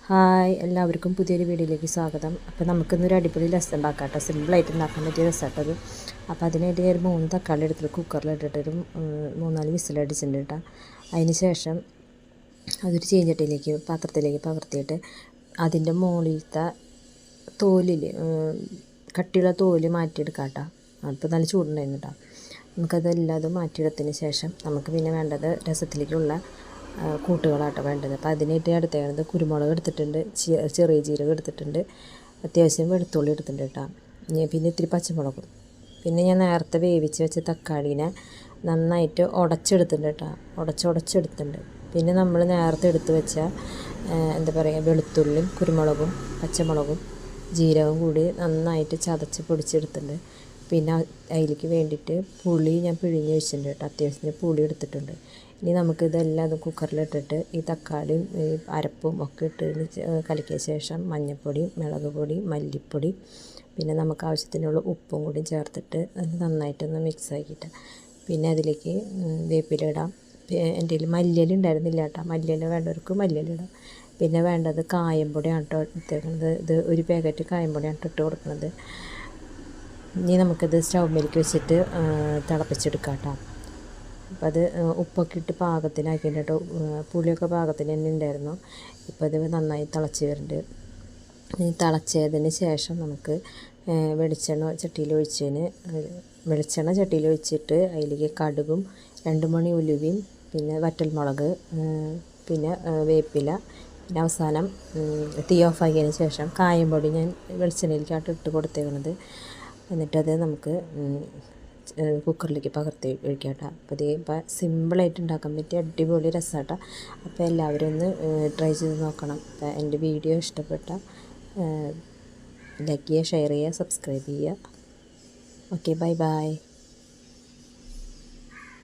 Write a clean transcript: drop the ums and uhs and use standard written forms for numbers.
Hi, എല്ലാവർക്കും പുതിയൊരു വീഡിയോയിലേക്ക് സ്വാഗതം. അപ്പോൾ നമുക്കിന്നൊരു അടിപൊളി രസം ഉണ്ടാക്കാം കേട്ടോ. സിമ്പിളായിട്ട് ഉണ്ടാക്കാൻ പറ്റിയ രസമായിട്ടത്. അപ്പോൾ അതിനായിട്ട് ഒരു 3 തക്കാളി എടുത്തിട്ട് കുക്കറിലിട്ടിട്ട് ഒരു 3-4 വിസിലടിച്ചിട്ടുണ്ട് കേട്ടോ. അതിന് ശേഷം അതൊരു ചീഞ്ചട്ടിയിലേക്ക് പാത്രത്തിലേക്ക് പകർത്തിയിട്ട് അതിൻ്റെ മുകളിലത്തെ തോലിൽ കട്ടിയുള്ള തോല് മാറ്റിയെടുക്കാം കേട്ടോ. അപ്പോൾ നല്ല ചൂടുണ്ടായിരുന്നു കേട്ടോ. നമുക്കതെല്ലാം മാറ്റിയെടുത്തതിന് ശേഷം നമുക്ക് പിന്നെ വേണ്ടത് രസത്തിലേക്കുള്ള കൂട്ടുകളാട്ടോ വേണ്ടത്. അപ്പോൾ അതിനായിട്ട് എടുത്തേക്കുന്നത് കുരുമുളക് എടുത്തിട്ടുണ്ട്, ചെറിയ ജീരകം എടുത്തിട്ടുണ്ട്, അത്യാവശ്യം വെളുത്തുള്ളി എടുത്തിട്ടുണ്ട് കേട്ടോ. പിന്നെ ഇത്തിരി പച്ചമുളകും, പിന്നെ ഞാൻ നേരത്തെ വേവിച്ച് വെച്ച തക്കാളീനെ നന്നായിട്ട് ഉടച്ചെടുത്തിട്ടുണ്ട് കേട്ടോ. ഉടച്ചെടുത്തിട്ടുണ്ട്. പിന്നെ നമ്മൾ നേരത്തെ എടുത്ത് വെച്ച എന്താ പറയുക, വെളുത്തുള്ളിയും കുരുമുളകും പച്ചമുളകും ജീരകവും കൂടി നന്നായിട്ട് ചതച്ച് പൊടിച്ചെടുത്തിട്ടുണ്ട്. പിന്നെ അതിലേക്ക് വേണ്ടിയിട്ട് പുളി ഞാൻ പിഴിഞ്ഞ് വെച്ചിട്ടുണ്ട് കേട്ടോ. അത്യാവശ്യത്തിന് പുളി എടുത്തിട്ടുണ്ട്. ഇനി നമുക്കിതെല്ലാം കുക്കറിലിട്ടിട്ട് ഈ തക്കാളിയും ഈ അരപ്പും ഒക്കെ ഇട്ട് കലക്കിയ ശേഷം മഞ്ഞൾപ്പൊടി, മുളക് പൊടി, മല്ലിപ്പൊടി, പിന്നെ നമുക്ക് ആവശ്യത്തിനുള്ള ഉപ്പും കൂടി ചേർത്തിട്ട് അത് നന്നായിട്ടൊന്ന് മിക്സ് ആക്കിയിട്ട് പിന്നെ അതിലേക്ക് വേപ്പില ഇടാം. എൻ്റെ കയ്യിൽ മല്ലിയില ഉണ്ടായിരുന്നില്ല കേട്ടോ. മല്ലിയില വേണ്ടവർക്ക് മല്ലിയില ഇടാം. പിന്നെ വേണ്ടത് കായംപൊടിയാണ് കേട്ടോ എടുത്തേക്കുന്നത്. ഇത് ഒരു പാക്കറ്റ് കായംപൊടിയാണ് ഇട്ട് കൊടുക്കുന്നത്. ഇനി നമുക്കത് സ്റ്റൗവിലേക്ക് വെച്ചിട്ട് തിളപ്പിച്ചെടുക്കാം കേട്ടോ. അപ്പോൾ അത് ഉപ്പൊക്കെ ഇട്ട് പാകത്തിനാക്കിയിട്ട് കേട്ടോ. പുളിയൊക്കെ പാകത്തിന് തന്നെ ഉണ്ടായിരുന്നു. ഇപ്പോൾ അത് നന്നായി തിളച്ച് വരുന്നുണ്ട്. തിളച്ചതിന് ശേഷം നമുക്ക് വെളിച്ചെണ്ണ ചട്ടിയിൽ ഒഴിച്ചിട്ട് അതിലേക്ക് കടുകും 2 മണി ഉലുവയും പിന്നെ വറ്റൽമുളക് പിന്നെ വേപ്പില, പിന്നെ അവസാനം തീ ഓഫാക്കിയതിന് ശേഷം കായംപൊടി ഞാൻ വെളിച്ചെണ്ണയിലേക്കാട്ട് ഇട്ട് കൊടുത്തേക്കണത്. എന്നിട്ടത് നമുക്ക് കുക്കറിലേക്ക് പകർത്തി ഒഴിക്കാം കേട്ടോ. അപ്പോൾ ഇപ്പം സിമ്പിളായിട്ട് ഉണ്ടാക്കാൻ പറ്റിയ അടിപൊളി രസമാട്ടോ. അപ്പോൾ എല്ലാവരും ഒന്ന് ട്രൈ ചെയ്ത് നോക്കണം. അപ്പോൾ എൻ്റെ വീഡിയോ ഇഷ്ടപ്പെട്ട ലൈക്ക് ചെയ്യുക, ഷെയർ ചെയ്യുക, സബ്സ്ക്രൈബ് ചെയ്യുക. Okay, bye bye.